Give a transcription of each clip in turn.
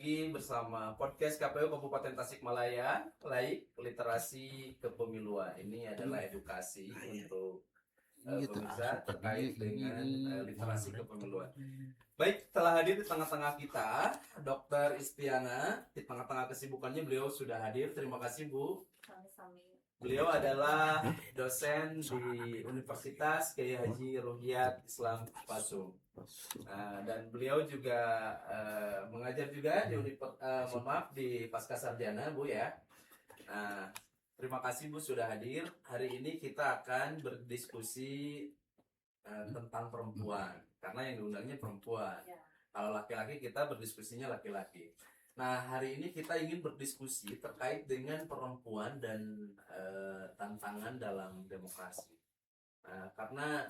lagi bersama podcast KPU Kabupaten Tasikmalaya, Laik Literasi Kepemiluan. Ini adalah edukasi untuk pemirsa terkait dengan literasi kepemiluan. Baik, telah hadir di tengah-tengah kita Dr. Istiana. Di tengah-tengah kesibukannya beliau sudah hadir. Terima kasih, Bu. Beliau adalah dosen di Universitas Kiai Haji Ruhyat Islam Pasung. Dan beliau juga mengajar juga di Pasca Sarjana, Bu ya. Terima kasih, Bu, sudah hadir. Hari ini kita akan berdiskusi tentang perempuan, karena yang diundangnya perempuan. Kalau laki-laki kita berdiskusinya laki-laki. Nah, hari ini kita ingin berdiskusi terkait dengan perempuan dan tantangan dalam demokrasi. Karena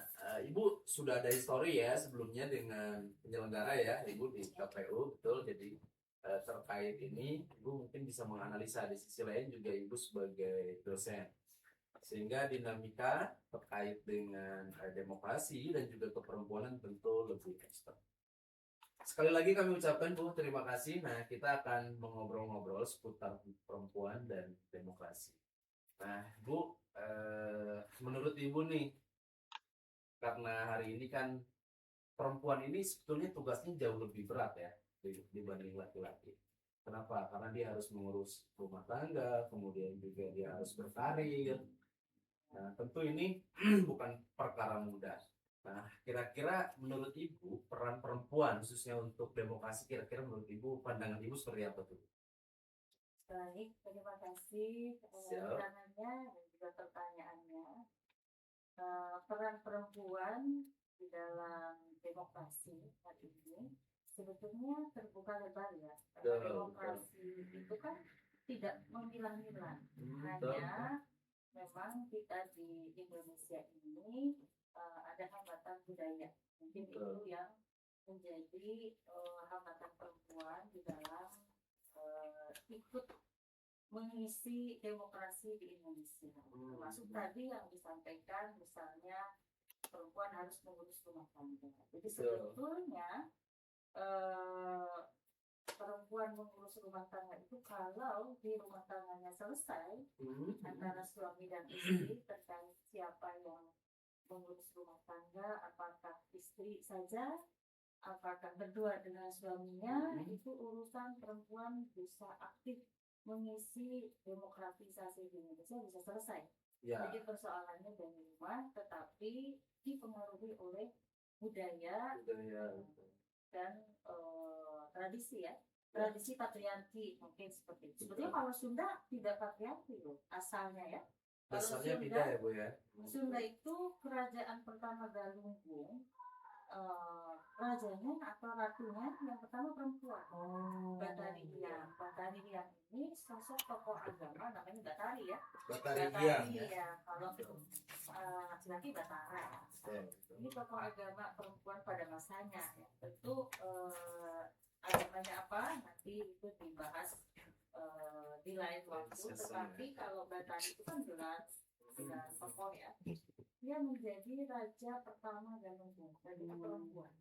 Ibu sudah ada histori ya sebelumnya dengan penyelenggara ya, Ibu di KPU, betul. Jadi terkait ini Ibu mungkin bisa menganalisa, di sisi lain juga Ibu sebagai dosen, sehingga dinamika terkait dengan demokrasi dan juga keperempuanan tentu lebih expert. Sekali lagi kami ucapkan, Bu, terima kasih. Nah, kita akan mengobrol-ngobrol seputar perempuan dan demokrasi. Nah, Bu, menurut Ibu nih, karena hari ini kan perempuan ini sebetulnya tugasnya jauh lebih berat ya dibanding laki-laki. Kenapa? Karena dia harus mengurus rumah tangga, kemudian juga dia harus berkarir. Nah, tentu ini bukan perkara mudah. Nah, kira-kira menurut Ibu peran perempuan khususnya untuk demokrasi, kira-kira menurut Ibu pandangan Ibu seperti apa tuh? Baik, terima kasih undangannya dan juga pertanyaannya. Peran perempuan di dalam demokrasi hari ini sebetulnya terbuka lebar ya. Karena demokrasi itu kan tidak memilah-milah, hanya memang kita di Indonesia ini ada hambatan budaya, mungkin itu yang menjadi hambatan perempuan di dalam ikut mengisi demokrasi di Indonesia. Termasuk tadi yang disampaikan, misalnya perempuan harus mengurus rumah tangga. Jadi sebetulnya perempuan mengurus rumah tangga itu kalau di rumah tangganya selesai antara suami dan istri terkait siapa yang mengurus rumah tangga, apakah istri saja, apakah berdua dengan suaminya, itu urusan perempuan bisa aktif mengisi demokratisasi di Indonesia bisa selesai. Jadi persoalannya dari rumah, tetapi dipengaruhi oleh budaya dan tradisi ya, tradisi patriarki mungkin seperti itu. Sebetulnya kalau Sunda tidak patriarki loh asalnya ya. Asalnya tidak ya, Bu ya. Sunda itu kerajaan pertama Galunggung, rajanya atau ratunya yang pertama perempuan. Batari Hyang ini sosok tokoh agama, namanya Batari ya. Batari ya. Kalau laki-laki Batara. Ini tokoh agama perempuan pada masanya ya. Tentu agamanya apa nanti itu dibahas di lain waktu. Tetapi kalau Batari itu kan jelas tokoh ya. Dia menjadi raja pertama Galunggung, raja perempuan.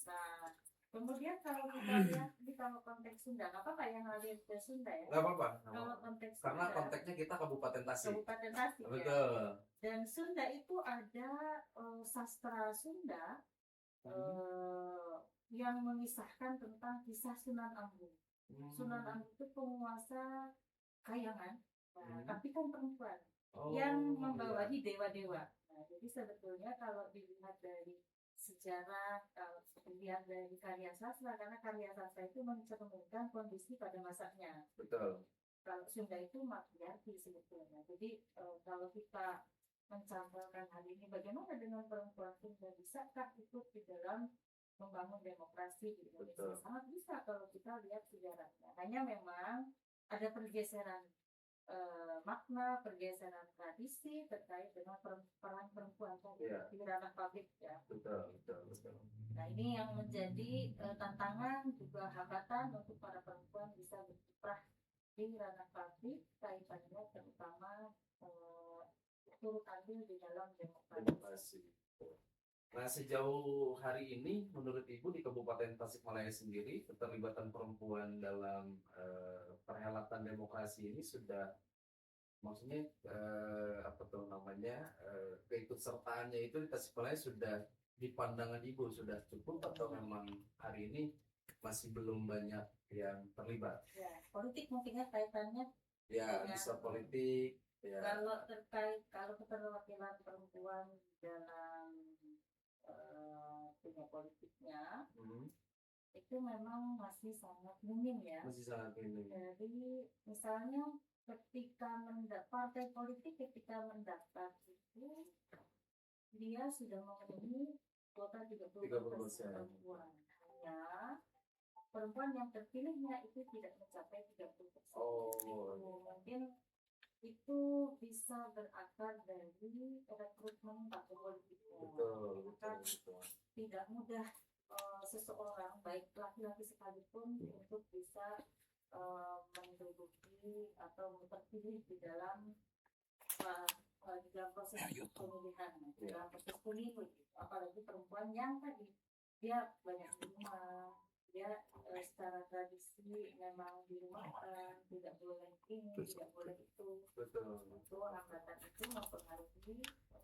Nah, kemudian kalau kita lihat di kalau konteks Sunda, nggak apa-apa yang ngalir ke Sunda ya? Nggak apa-apa. Kalau konteks karena Sunda, konteksnya kita Kabupaten Tasik. Kabupaten Tasik Betul. Ya. Dan Sunda itu ada sastra Sunda yang mengisahkan tentang kisah Sunan Ampel. Sunan Ampel itu penguasa Kayangan, tapi kan perempuan. Yang membawahi dewa-dewa. Nah, jadi sebetulnya kalau dilihat dari sejarah, kalau dilihat dari karya sastra, karena karya sastra itu mencerminkan kondisi pada masanya. Betul. Kalau Sunda itu matriarki sebetulnya. Jadi kalau kita mencampurkan hal ini, bagaimana dengan perempuan Sunda, bisakah ikut di dalam membangun demokrasi di Indonesia? Sangat bisa kalau kita lihat sejarahnya. Hanya memang ada pergeseran makna, pergeseran tradisi terkait dengan peran perempuan di ranah publik ya. Betul. Nah, ini yang menjadi tantangan juga hambatan untuk para perempuan bisa berkiprah di ranah publik kaitannya terutama turut andil di dalam demokrasi. Nah, sejauh hari ini, menurut Ibu di Kabupaten Tasikmalaya sendiri, keterlibatan perempuan dalam perhelatan demokrasi ini sudah, maksudnya apa tuh namanya, keikutsertaannya itu di Tasikmalaya sudah di pandangan Ibu sudah cukup atau memang hari ini masih belum banyak yang terlibat? Ya, politik mungkin ya kaitannya. Ya, bisa politik. Ya. Kalau terkait keterwakilan perempuan dalam dunia politiknya, itu memang masih sangat minim ya. Masih sangat minim. Jadi misalnya ketika partai politik ketika mendaftar itu dia sudah memenuhi kuota 30% perempuan. Hanya perempuan yang terpilihnya itu tidak mencapai 30%. Mungkin itu bisa berakar dari rekrutmen partai politiknya. Betul. Tidak mudah seseorang baik laki-laki sekalipun untuk bisa menduduki atau terpilih di dalam proses pemilihan, dalam proses pemilu, apalagi perempuan yang tadi dia banyak di rumah, dia secara tradisi memang di rumah tidak boleh ini, tidak boleh itu. Betul. Itu hambatan itu mempengaruhi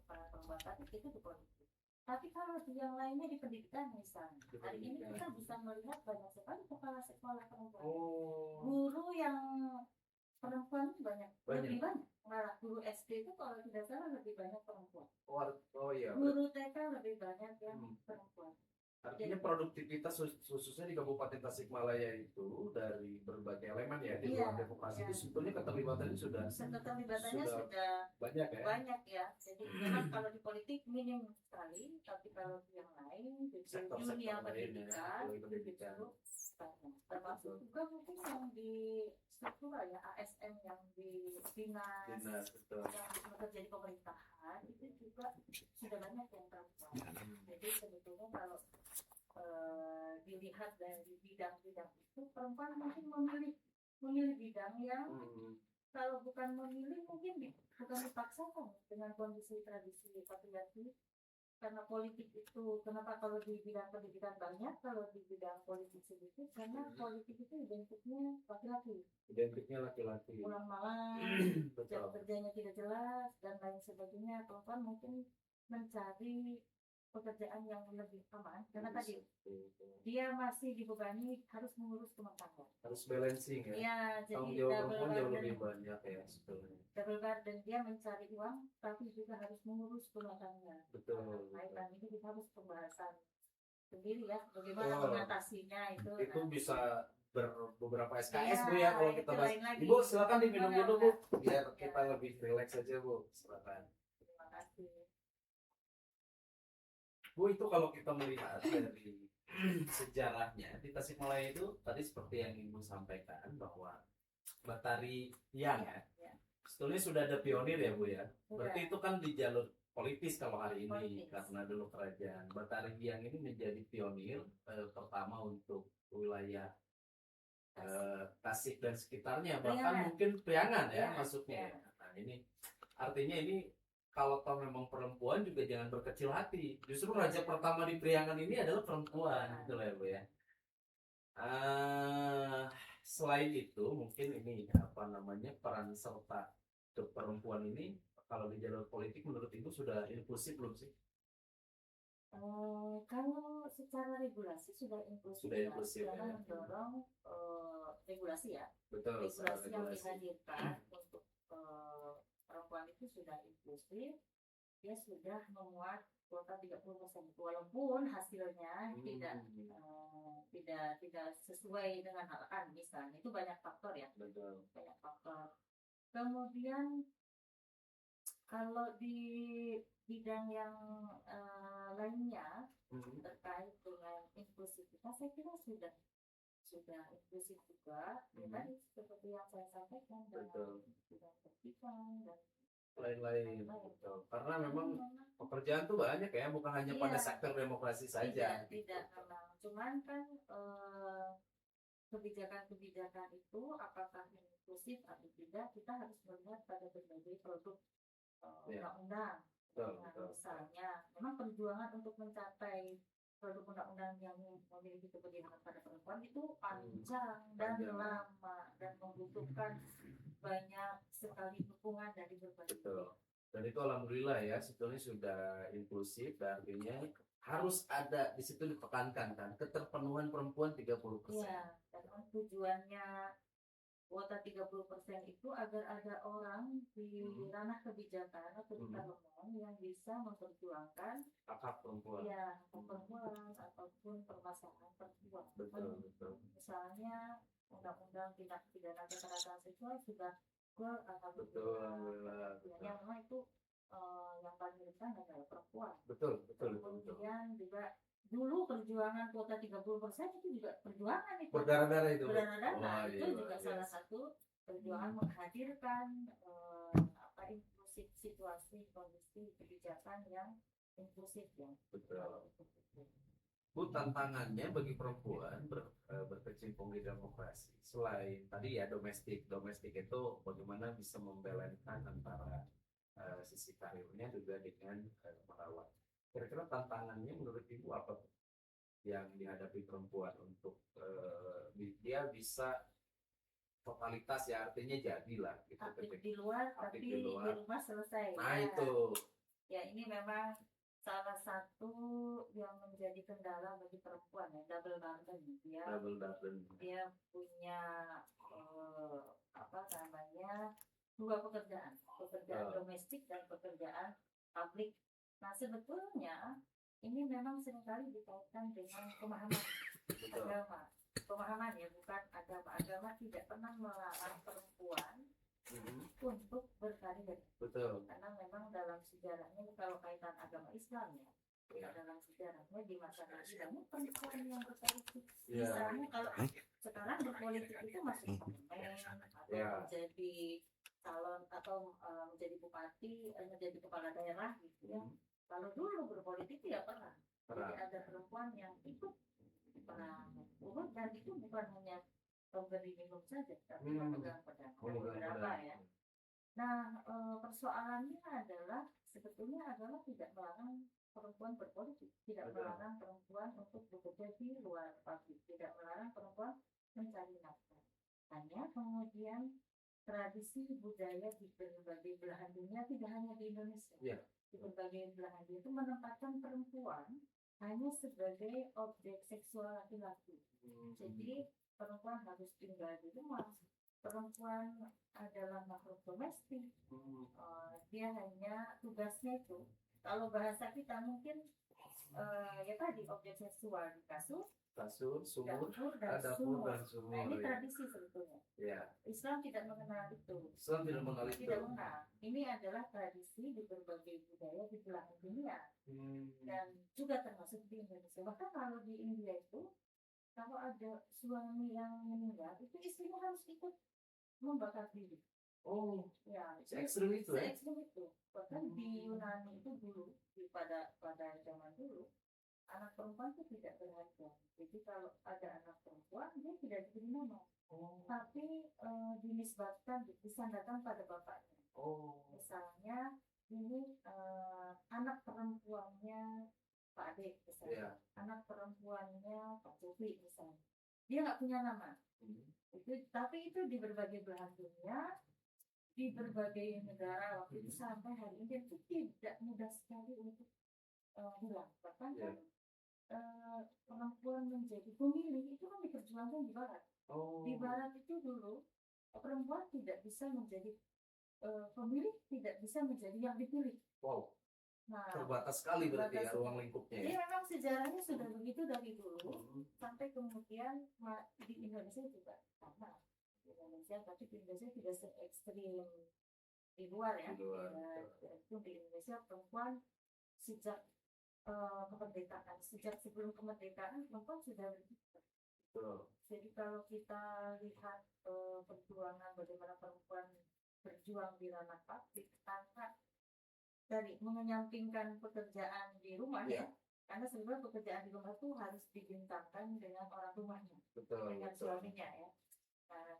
para perempuan, tapi itu di politik. Tapi kalau di yang lainnya di pendidikan misalnya, hari ini kita bisa melihat banyak sekali kepala sekolah perempuan, guru yang perempuan banyak. Lebih banyak. Malah guru SD itu kalau tidak salah lebih banyak perempuan. Iya. Guru TK lebih banyak yang perempuan. Artinya produktivitas khususnya di Kabupaten Tasikmalaya itu dari berbagai elemen ya di luar demokrasi itu sebetulnya keterlibatannya sudah banyak ya. Banyak ya. Jadi memang kalau di politik minim sekali, tapi kalau di yang lain di dunia pendidikan itu termasuk juga mungkin yang di struktural ya, ASN yang di dinas yang bekerja di pemerintahan itu juga sudah banyak yang perempuan. Jadi sebetulnya kalau dilihat dari bidang-bidang itu, perempuan mungkin memilih bidang yang kalau bukan memilih mungkin bukan dipaksakan dengan kondisi tradisi patriarki. Karena politik itu, kenapa kalau di bidang pendidikan banyak, kalau di bidang politik sedikit? Karena politik itu identiknya laki-laki. Pulang malam, jam kerjanya tidak jelas, dan lain sebagainya. Perempuan mungkin mencari pekerjaan yang lebih aman, karena tadi dia masih dibebani harus mengurus rumah tangga. Harus balancing ya. Iya, jadi jauh lebih banyak ya sebetulnya. Double burden, dia mencari uang tapi juga harus mengurus rumah tangga. Betul. Nah, ini kita harus pembahasan sendiri ya, bagaimana mengatasinya itu. Itu bisa beberapa SKS Bu ya kalau kita bahas. Ibu silakan diminum dulu Bu, biar kita lebih rileks saja Bu. Silakan. Terima kasih. Bu, itu kalau kita melihat dari sejarahnya di Tasikmalaya itu tadi seperti yang Ibu sampaikan bahwa Batari Yang ya. Sebetulnya sudah ada pionir ya Bu ya. Berarti itu kan di jalur politis kalau hari ini karena dulu kerajaan. Batari Yang ini menjadi pionir pertama untuk wilayah Tasik dan sekitarnya, bahkan mungkin Priangan ya masuknya. Nah, ini artinya ini kalau tahu memang perempuan juga jangan berkecil hati. Justru raja pertama di Priangan ini adalah perempuan, gitu lah Bu ya. Selain itu mungkin ini apa namanya peran serta perempuan ini kalau di jalur politik menurut Ibu sudah inklusif belum sih? Kalau secara regulasi sudah inklusif, karena mendorong regulasi ya. Betul, regulasi yang dihadirkan untuk perempuan itu sudah inklusif. Dia sudah memuat kuota 30%, walaupun hasilnya tidak sesuai dengan harapan misalnya. Itu banyak faktor ya. Betul. Banyak faktor. Kemudian kalau di bidang yang lainnya terkait dengan inklusivitas, saya kira sudah inklusif juga. Tadi seperti yang saya sampaikan dalam bidang pendidikan dan lain-lain. Karena memang pekerjaan tuh banyak ya, bukan hanya pada sektor demokrasi saja. Tidak memang. Cuman kan kebijakan-kebijakan itu apakah inklusif atau tidak, kita harus melihat pada berbagai produk undang-undang. Nah, misalnya, memang perjuangan untuk mencapai produk undang-undang yang memiliki keberpihakan pada perempuan itu panjang dan lama dan membutuhkan banyak sekali dukungan dari berbagai pihak. Dan itu alhamdulillah ya, sebetulnya sudah inklusif dan artinya harus ada di situ ditekankan kan keterpenuhan perempuan 30%. Iya, karena tujuannya kuota 30% itu agar ada orang di ranah kebijakan atau di parlemen yang bisa memperjuangkan hak perempuan. Ya, perempuan ataupun permasalahan perempuan. Betul. Misalnya undang-undang tindak pidana kekerasan seksual sudah Alhamdulillah. Ya, memang itu yang paling rentan adalah perempuan. Betul. Kemudian juga dulu perjuangan kuota 30% itu juga perjuangan itu. Berdarah-darah itu. Itu juga salah satu perjuangan menghadirkan inklusif situasi kondisi kebijakan yang inklusif ya. Betul. Bu, tantangannya bagi perempuan berkecimpung di demokrasi selain tadi ya domestik itu bagaimana bisa membalancekan antara sisi karirnya juga dengan merawat. Kira-kira tantangannya menurut Ibu apa yang dihadapi perempuan untuk dia bisa totalitas ya, artinya jadilah gitu, aktif di luar tapi di rumah selesai. Nah ya. Itu ya, ini memang salah satu yang menjadi kendala bagi perempuan ya, double burden. Dia punya dua pekerjaan domestik dan pekerjaan publik. Nah, sebetulnya ini memang seringkali dikaitkan dengan pemahaman agama. Pemahaman ya, bukan agama. Agama tidak pernah melarang perempuan untuk berkarir. Betul. Karena memang dalam sejarahnya, kalau kaitan agama Islam ya, dalam sejarahnya di masa Nabi banyak perempuan yang berpolitik. Misalnya kalau sekarang berpolitik itu masih parlemen atau menjadi calon atau menjadi bupati, menjadi kepala daerah gitu ya. Kalau dulu berpolitik tidak pernah. Jadi ada perempuan yang ikut pernah urut, dan itu bukan hanya pemberi minum saja, tapi memegang pedang beberapa ya. Nah, persoalannya adalah sebetulnya adalah tidak melarang perempuan berpolitik, tidak melarang perempuan untuk bekerja di luar pabrik, tidak melarang perempuan mencari nafkah. Hanya kemudian tradisi budaya di berbagai belahan dunia, tidak hanya di Indonesia, di berbagai belahan dunia itu menempatkan perempuan hanya sebagai objek seksual laki-laki. Jadi perempuan harus tinggal di rumah, perempuan adalah makhluk domestik. Dia hanya tugasnya itu, kalau bahasa kita mungkin ya tadi, objek seksual di kasur, sumur, dan sumur. Nah, ini tradisi sebetulnya. Islam tidak mengenal itu. Tidak mengenal. Ini adalah tradisi di berbagai budaya di belahan dunia, dan juga termasuk di Indonesia. Bahkan kalau di India itu, kalau ada suami yang meninggal, itu istrinya harus ikut membakar diri. Se-ekstrim itu ya? Se-ekstrim itu. Bahkan di Yunani itu dulu, pada zaman dulu, anak perempuan itu tidak berharga. Jadi kalau ada anak perempuan, dia tidak diberi nama, tapi dinisbatkan, disandarkan pada bapaknya. Misalnya ini anak perempuannya Pak Ade misalnya, anak perempuannya Pak Jovi misalnya, dia nggak punya nama. Tapi itu di berbagai belahan dunia, di berbagai negara waktu itu sampai hari ini itu tidak mudah sekali untuk hilang. Bahkan kan perempuan menjadi pemilih itu kan diperjuangkan di Barat. Di Barat itu dulu perempuan tidak bisa menjadi pemilih, tidak bisa menjadi yang dipilih. Nah, terbatas sekali berarti ya ruang lingkupnya. Jadi memang sejarahnya sudah begitu dari dulu sampai kemudian di Indonesia juga sama. Di Indonesia, tapi di Indonesia tidak se-ekstrim di luar ya. Itu di Indonesia perempuan sejak kemerdekaan, sejak sebelum kemerdekaan perempuan sudah begitu. Jadi kalau kita lihat perjuangan bagaimana perempuan berjuang di ranah publik tanpa dari menyampingkan pekerjaan di rumah ya, karena sebenarnya pekerjaan di rumah itu harus dibintangkan dengan orang rumahnya, dengan suaminya ya. Nah,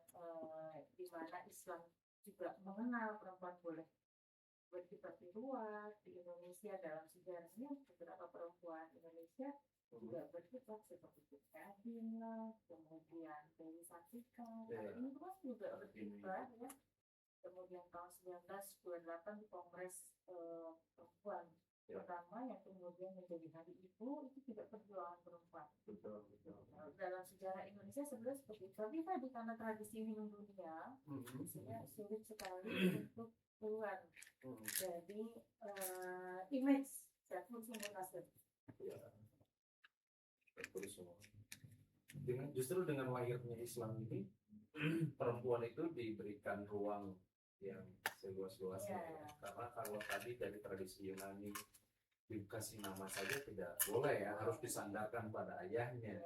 di mana Islam juga mengenal perempuan boleh berkiprah di luar di Indonesia. Dalam sejarahnya beberapa perempuan Indonesia juga berkiprah seperti Kadin lah, kemudian Dewi Sartika, ini kan juga berkiprah ya. Kemudian tahun 1928 di Kongres Perempuan pertama yang kemudian menjadi Hari Ibu, itu juga perjuangan perempuan. Betul. Dalam sejarah Indonesia sebenarnya seperti itu. Tapi tadi karena tradisi ini mendunia, sehingga sulit sekali untuk keluar jadi image Saiful Sumur Nasdem. Justru dengan lahirnya Islam ini, perempuan itu diberikan ruang yang seluas-luasnya ya. Karena kalau tadi dari tradisi Yunani dikasih nama saja tidak boleh ya, harus disandarkan pada ayahnya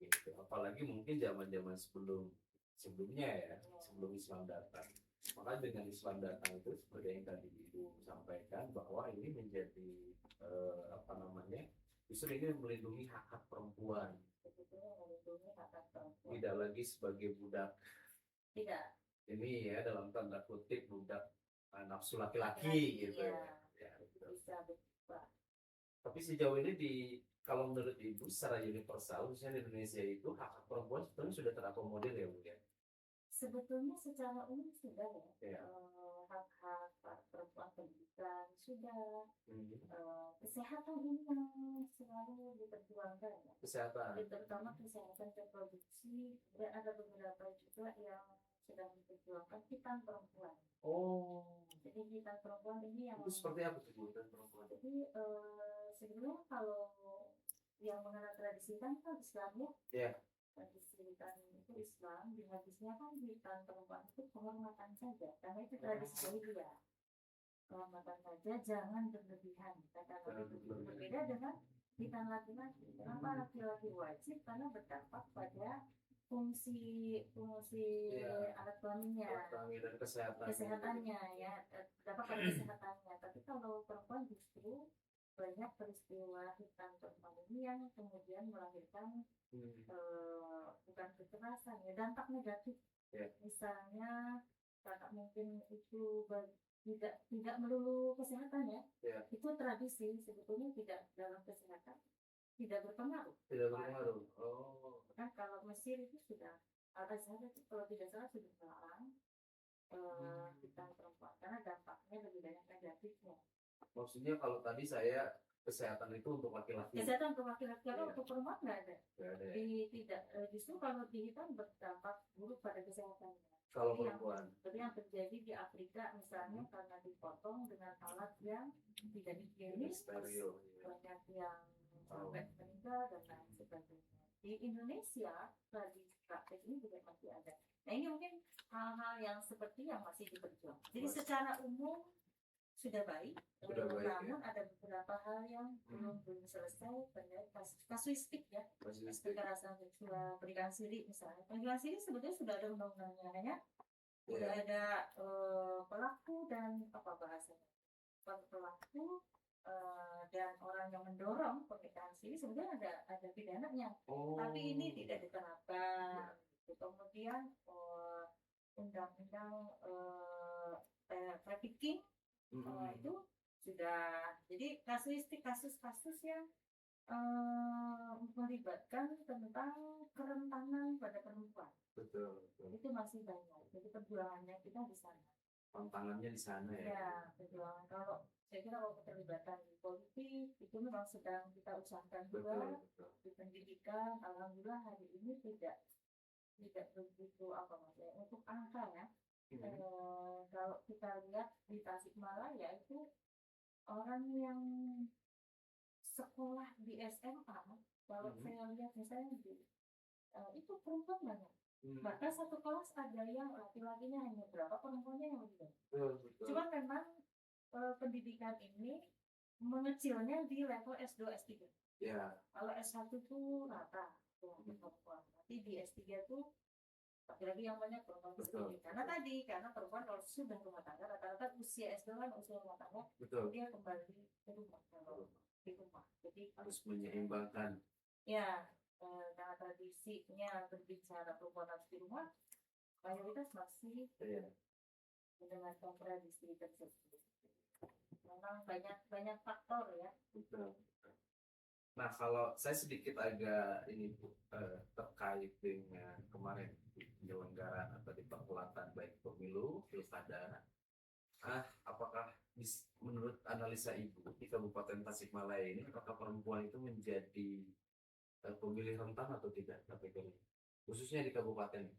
gitu. Apalagi mungkin zaman-zaman sebelumnya ya, sebelum Islam datang. Maka dengan Islam datang itu seperti yang tadi Ibu sampaikan, bahwa ini menjadi justru ini melindungi hak-hak perempuan. Tidak lagi sebagai budak. Tidak. Ini ya dalam tanda kutip budak nafsu laki-laki gitu ya. Bisa berubah. Tapi sejauh ini kalau menurut Ibu secara universal, khususnya di Indonesia itu hak perempuan sebenarnya sudah terakomodir ya Bu ya? Sebetulnya secara umum sudah ya. Hak-hak perempuan pendidikan sudah, kesehatan ini yang selalu diperjuangkan ya. Kesehatan. Terutama kesehatan reproduksi, dan ada beberapa juga yang sedang diperjuangkan hitam perempuan. Jadi hitam perempuan ini yang itu seperti apa tuh hitam perempuan? Jadi sebenarnya kalau yang mengenal tradisi kan Islam ya. Yeah. Tradisi hitam itu Islam, di hadisnya kan hitam perempuan itu penghormatan saja, karena itu tradisi jahiliyah. Penghormatan saja, jangan berlebihan. Kata Nabi itu berbeda dengan hitam laki-laki. Kenapa laki-laki wajib? Karena berdampak pada fungsi alat kelaminnya, dan kesehatannya ya, dapat pada kesehatannya. Tapi kalau perempuan justru banyak peristiwa hitam perempuan ini yang kemudian melahirkan bukan kekerasan ya, dampak negatif. Misalnya karena mungkin itu tidak melulu kesehatan ya. Itu tradisi sebetulnya tidak dalam kesehatan. Tidak berpengaruh. Kan kalau Mesir itu sudah ada saja, kalau tidak salah sudah melarang hitam perempuan karena dampaknya lebih banyak negatifnya. Maksudnya kalau tadi saya kesehatan itu untuk laki-laki. Kesehatan untuk laki-laki, kalau untuk perempuan nggak ada. Tidak. Justru kalau di hitam berdampak buruk pada kesehatannya. Kalau perempuan. Seperti yang terjadi di Afrika misalnya, karena dipotong dengan alat yang tidak higienis, banyak yang sampai meninggal dan lain sebagainya. Di Indonesia tradisi praktek ini juga masih ada. Nah ini mungkin hal-hal yang seperti yang masih diperjuangkan. Jadi secara umum sudah baik, namun ada beberapa hal yang belum selesai pada kasuistik ya, kekerasan seksual, pernikahan siri misalnya. Pernikahan siri sebetulnya sudah ada undang-undangnya, hanya sudah ada pelaku dan apa bahasanya, pelaku dan orang yang mendorong pernikahan siri sebetulnya ada pidananya, tapi ini tidak diterapkan. Kemudian undang-undang trafficking itu sudah, jadi kasus-kasus yang melibatkan tentang kerentanan pada perempuan. Betul. Itu masih banyak. Jadi perjuangannya kita di sana. Tantangannya di sana ya. Ya, perjuangan. Kalau saya kira kalau keterlibatan di politik itu memang sedang kita usahakan juga. Betul. Di pendidikan, alhamdulillah hari ini tidak begitu untuk angka ya. Kalau kita lihat di Tasikmalaya itu orang yang sekolah di SMA, kalau saya lihat misalnya itu perempuan banyak. Bahkan satu kelas ada yang laki-lakinya hanya berapa, perempuannya yang lebih banyak. Cuma memang pendidikan ini mengecilnya di level S2, S3. Kalau S1 itu rata perempuan. Nanti di S3 itu laki-laki yang banyak, perempuan sedikit. Karena perempuan kalau sudah rumah tangga, rata-rata usia S2 kan usia rumah tangga, dia kembali ke rumah. Di rumah. Jadi harus menyeimbangkan. Ya, karena tradisinya berbicara perempuan harus di rumah, mayoritas masih mendengarkan tradisi tersebut. banyak faktor ya. Betul. Nah, kalau saya sedikit agak ini Bu, terkait dengan kemarin penyelenggaraan atau di perhelatan baik pemilu, pilkada, apakah menurut analisa Ibu di Kabupaten Tasikmalaya ini, apakah perempuan itu menjadi pemilih rentan atau tidak? Khususnya di kabupaten.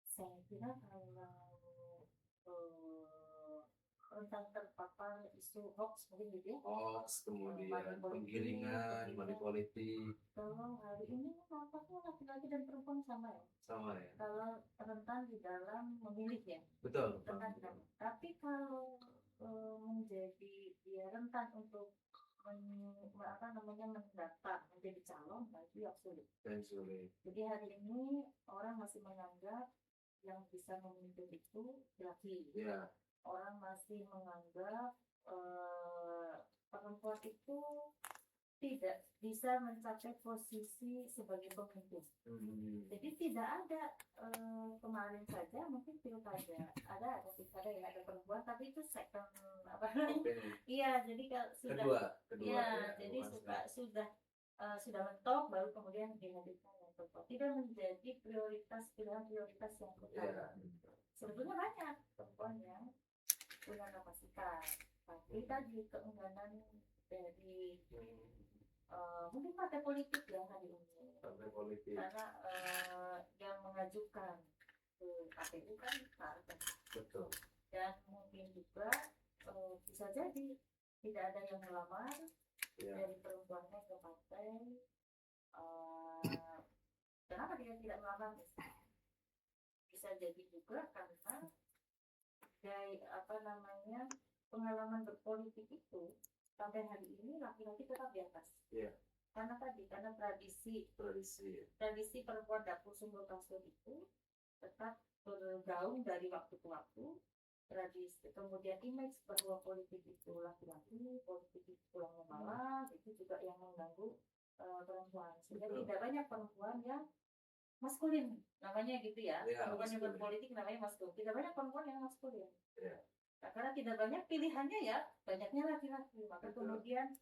Saya kira kalau rentan terpapar isu hoax mungkin gitu ya. Hoax, kemudian Money penggiringan, money politik. Kalau hari ini nampaknya laki-laki dan perempuan sama ya. Sama ya. Kalau rentan di dalam memilih ya. Betul. Tapi kalau menjadi dia rentan untuk mendaftar menjadi calon, itu yang sulit. Jadi hari ini orang masih menganggap yang bisa memimpin itu laki. Yeah. Orang masih menganggap perempuan itu tidak bisa mencapai posisi sebagai pemimpin. Jadi tidak ada kemarin saja mungkin pilkada ada pilkada ya ada perempuan tapi itu second apa namanya? Iya jadi kalau sudah kedua ya, jadi sudah mentok baru kemudian dihadirkan yang perempuan. Tidak menjadi prioritas yang utama. Sebetulnya banyak perempuan yang punya kapasitas tapi tadi keengganan dari mungkin partai politik ya hari ini karena yang mengajukan ke KPU kan partai. Betul. Dan mungkin juga bisa jadi tidak ada yang melamar dari perempuannya ke partai. Kenapa dia tidak melamar? Bisa jadi juga karena pengalaman berpolitik itu sampai hari ini laki-laki tetap di atas. Karena tradisi perempuan dapur sumber kasur itu tetap bergaung dari waktu ke waktu. Tradisi kemudian image bahwa politik itu laki-laki, politik itu pulangnya malam, itu juga yang mengganggu perempuan. Sehingga tidak banyak perempuan yang maskulin, namanya gitu ya. Perempuan yang berpolitik namanya maskulin. Tidak banyak perempuan yang maskulin. Nah, karena tidak banyak pilihannya ya, banyaknya laki-laki. Maka kemudian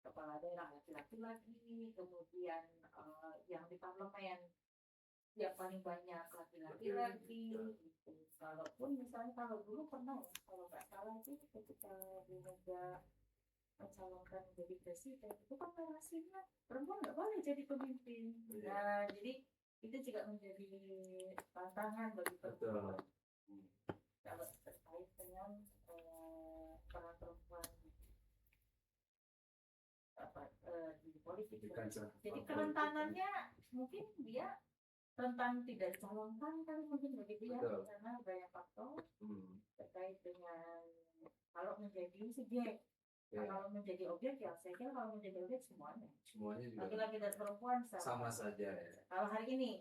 kepala daerah laki-laki lagi, kemudian yang di parlemen yang paling banyak laki-laki lagi. Gitu. Kalaupun misalnya kalau dulu pernah ya, kalau nggak salah itu ketika Bu Mega mencalonkan menjadi presiden, itu kan narasinya perempuan nggak boleh jadi pemimpin. Nah, jadi itu juga menjadi tantangan bagi perempuan. Kalau terkait dengan peran perempuan di politik. Jadi kerentanannya mungkin dia rentan tidak dicalonkan kan mungkin begitu ya karena banyak faktor terkait dengan kalau menjadi subjek. Kalau menjadi objek ya saya kira kalau menjadi objek semuanya laki-laki dan perempuan sama saja ya. Kalau hari ini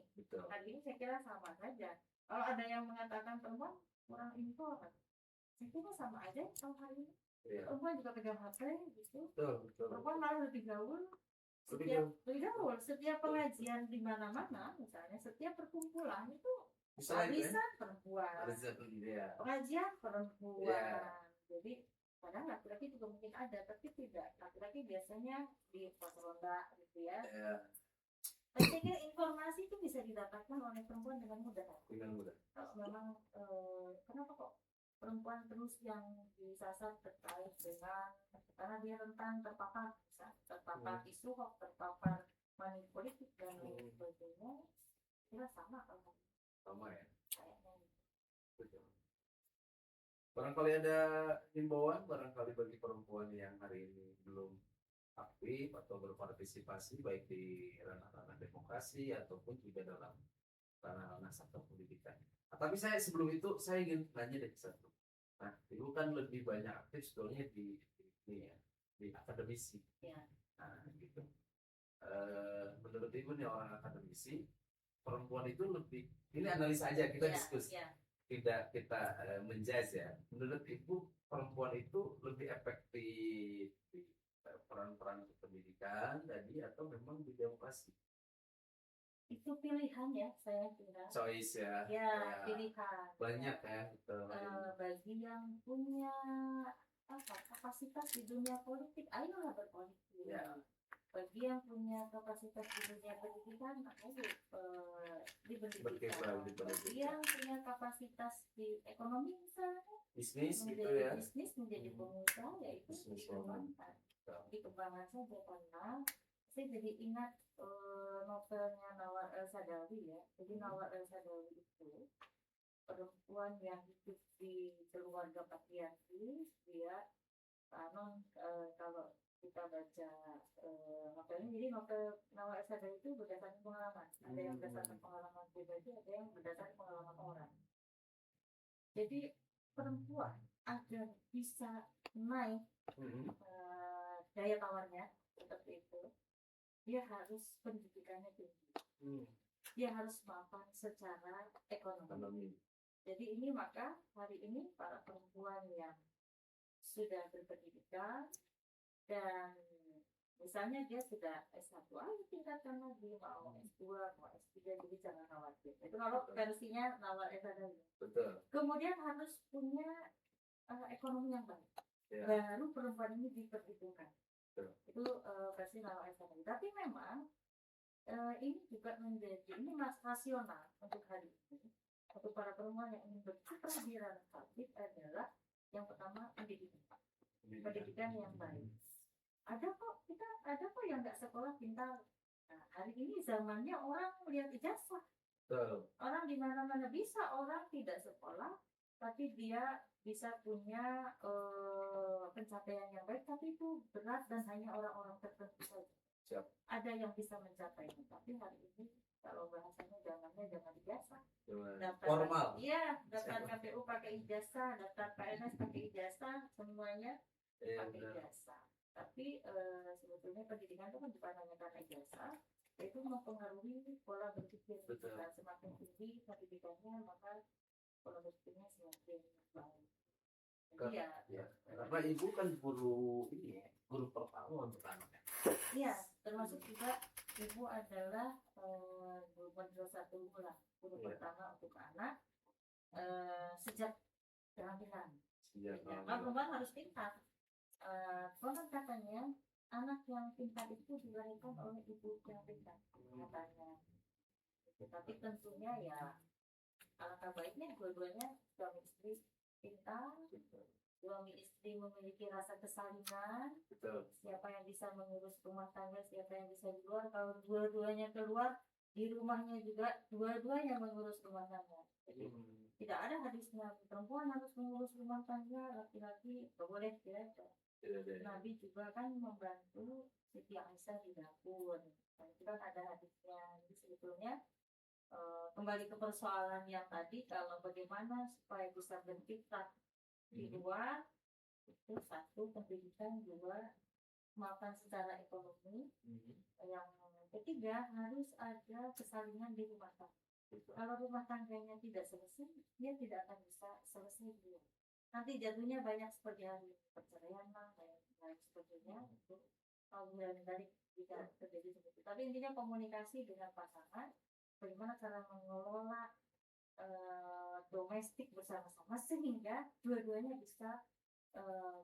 saya kira sama saja. Kalau ada yang mengatakan perempuan kurang info kan saya kira sama aja kalau hari ini perempuan juga pegang HP gitu. Perempuan malah lebih gaul. Setiap pengajian di mana-mana misalnya setiap perkumpulan itu arisan perempuan pengajian perempuan jadi kadang laki-laki juga mungkin ada tapi tidak laki-laki biasanya di pos ronda gitu ya. Tapi saya kira informasi itu bisa didapatkan oleh perempuan dengan mudah. Kalau memang kenapa kok perempuan terus yang disasar terkait dengan karena dia rentan terpapar isu hoax, terpapar money politik dan lain sebagainya. Kira sama kalau sama ya. Kayaknya. Barangkali ada himbauan barangkali bagi perempuan yang hari ini belum aktif atau berpartisipasi baik di ranah-ranah demokrasi ataupun juga dalam ranah-ranah sektor pendidikan. Tapi sebelum itu saya ingin nanya deh satu. Nah, Ibu kan lebih banyak aktif sebetulnya di akademisi. Nah, gitu. Menurut Ibu nih orang akademisi, perempuan itu lebih ini analisa aja kita diskusi. Tidak kita menjudge ya. Menurut Ibu perempuan itu lebih efektif di peran-peran pendidikan tadi atau memang di demokrasi? Itu pilihan ya saya kira. Choice ya. Pilihan. Banyak ya. Bagi yang punya kapasitas kapasitas di dunia politik, ayolah berpolitik. Ya. Bagi yang punya kapasitas di dunia pendidikan, ayo di pendidikan. Bagi yang punya kapasitas di ekonomi misalnya, bisnis gitu menjadi ya. bisnis, menjadi pengusaha, ya itu dikembangkan. Dikembangkan saja, karena saya jadi ingat novelnya Nawar El-Saadawi ya. Jadi Nawar El-Saadawi itu perempuan yang hidup di keluarga patriarki. Dia kalau kita baca novelnya, jadi novel Nawar El-Saadawi itu berdasarkan pengalaman. Ada yang berdasarkan pengalaman pribadi, ada yang berdasarkan pengalaman orang. Jadi perempuan agar bisa naik daya tawarnya seperti itu, dia harus pendidikannya tinggi. Dia harus mapan secara ekonomi. Jadi ini maka hari ini para perempuan yang sudah berpendidikan dan misalnya dia sudah S1, tingkatkan lagi, mau S2, mau S3, jadi jangan khawatir. Itu kalau versinya Nawar El-Saadawi. Betul. Kemudian harus punya ekonomi yang baik. Ya. Baru perempuan ini diperhitungkan. Itu versi Nawar El-Saadawi. Tapi memang ini juga menjadi ini rasional untuk hari ini. Untuk para perempuan yang ingin berkiprah di ranah publik adalah yang pertama pendidikan yang baik. Ada kok yang nggak sekolah pintar. Nah, hari ini zamannya orang lihat ijazah. Orang di mana-mana bisa, orang tidak sekolah tapi dia bisa punya pencapaian yang baik, tapi itu berat dan hanya orang-orang tertentu saja. Siap. Ada yang bisa mencapainya, tapi hari ini kalau bahasanya jangan ijazah. Formal. Iya, daftar KPU pakai ijazah, daftar PNS pakai ijazah, semuanya pakai ijazah. Tapi sebetulnya pendidikan itu kan bukan hanya karena ijazah, itu mempengaruhi pola berpikir. Semakin tinggi pendidikannya, maka pola berpikirnya semakin baik. Karena ibu kan guru pertama untuk anak. Iya, termasuk juga ibu adalah guru madrasah unggulan, guru pertama untuk anak sejak kehamilan. Perempuan harus pintar. Konon katanya anak yang pintar itu dilahirkan oleh ibu yang pintar, katanya. Tapi tentunya ya alangkah baiknya dua-duanya suami istri pintar, suami istri memiliki rasa kesalinan. Siapa yang bisa mengurus rumah tangga, siapa yang bisa di luar. Kalau dua-duanya keluar, di rumahnya juga dua-duanya mengurus rumah tangga. Jadi tidak ada hadisnya perempuan harus mengurus rumah tangga, laki-laki nggak boleh ya. Nabi juga kan membantu Siti Aisyah di dapur. Nah, itu kan ada hadisnya. Jadi sebetulnya kembali ke persoalan yang tadi, kalau bagaimana supaya bisa berkiprah di luar, itu satu pendidikan, dua mapan secara ekonomi, yang ketiga harus ada kesalinan di rumah tangga. Kalau rumah tangganya tidak selesai, dia tidak akan bisa selesai dulu. Nanti jatuhnya banyak seperti hari perceraian lah, dan sebagainya. Itu mulai dari jika terjadi seperti itu. Tapi intinya komunikasi dengan pasangan, bagaimana cara mengelola domestik bersama-sama sehingga dua-duanya bisa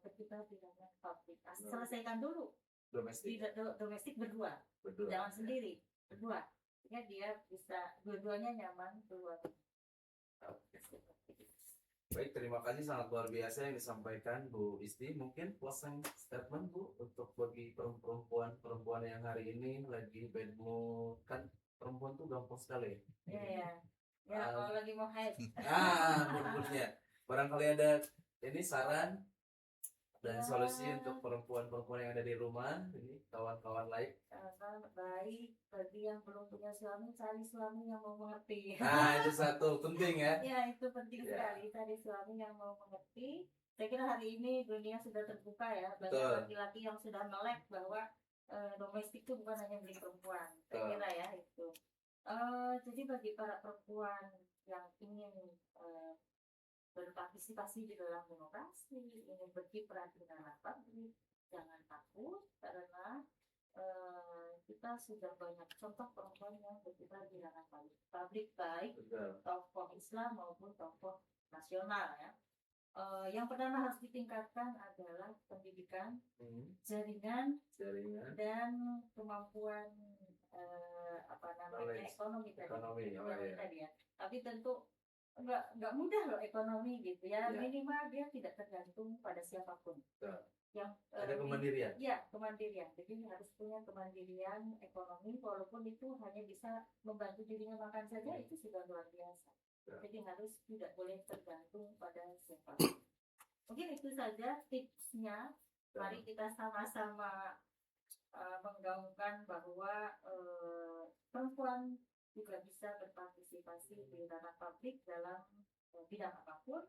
berkiprah di dalam publik. Selesaikan dulu domestik berdua, jangan sendiri, berdua. Sehingga dia bisa dua-duanya nyaman keluar. Baik, terima kasih, sangat luar biasa yang disampaikan Bu Isti. Mungkin closing statement Bu untuk bagi perempuan yang hari ini lagi bad mood. Kan perempuan tuh gampang sekali. Iya. Ya, kalau lagi mau haid. Mood-moodnya. Barangkali ada ini saran dan solusi untuk perempuan-perempuan yang ada di rumah, ini kawan-kawan lain. Baik, bagi yang belum punya suami, cari suami yang mau mengerti. Itu satu penting ya. Ya, itu penting sekali, cari suami yang mau mengerti. Saya kira hari ini dunia sudah terbuka ya, banyak laki-laki yang sudah melek bahwa domestik itu bukan hanya milik perempuan. Saya kira ya itu. Jadi bagi para perempuan yang ingin berpartisipasi di dalam demokrasi, ingin berkiprah di ranah publik, jangan takut, karena kita sudah banyak contoh perempuan yang berkiprah di ranah publik, baik tokoh Islam maupun tokoh nasional ya. Yang pertama harus ditingkatkan adalah pendidikan, jaringan, dan kemampuan ekonomi tadi ya. Tapi tentu nggak mudah loh ekonomi gitu ya. Minimal dia tidak tergantung pada siapapun. Yang ada kemandirian. Ya, kemandirian. Jadi harus punya kemandirian ekonomi, walaupun itu hanya bisa membantu dirinya makan saja, itu sudah luar biasa. Jadi harus tidak boleh tergantung pada siapapun. Mungkin itu saja tipsnya. Mari kita sama-sama menggaungkan bahwa perempuan juga bisa berpartisipasi di ranah publik dalam bidang apapun,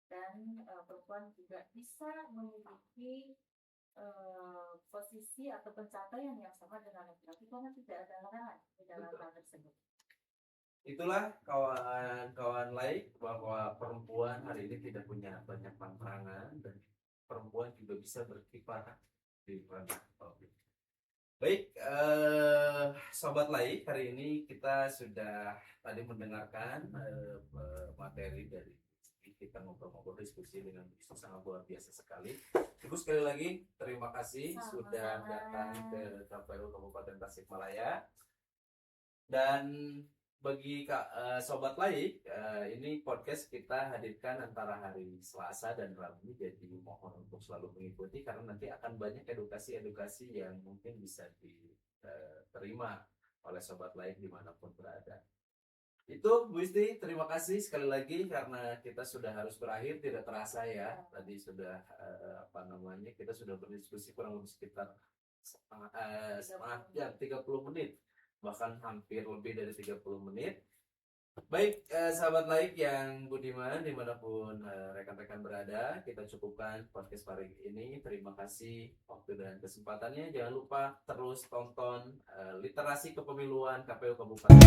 dan perempuan juga bisa memiliki posisi atau pencapaian yang sama dengan laki-laki karena tidak ada larangan di dalam hal tersebut. Itulah kawan-kawan lain, bahwa perempuan hari ini tidak punya banyak tantangan dan perempuan juga bisa berkiprah di ranah publik. Baik, sobat lain, hari ini kita sudah tadi mendengarkan materi dari kita ngobrol-ngobrol, diskusi dengan Ibu sangat luar biasa sekali. Ibu sekali lagi terima kasih sudah datang ke KPU Kabupaten Tasikmalaya. Dan bagi sobat lain, ini podcast kita hadirkan antara hari Selasa dan Rabu, jadi mohon untuk selalu mengikuti karena nanti akan banyak edukasi-edukasi yang mungkin bisa diterima oleh sobat lain dimanapun berada. Itu Bu Isti, terima kasih sekali lagi karena kita sudah harus berakhir, tidak terasa ya. Tadi sudah kita sudah berdiskusi kurang lebih sekitar setengah jam, 30 menit. Bahkan hampir lebih dari 30 menit. Baik, sahabat laik yang budiman dimanapun rekan-rekan berada, kita cukupkan podcast hari ini. Terima kasih waktu dan kesempatannya. Jangan lupa terus tonton Literasi Kepemiluan KPU Kabupaten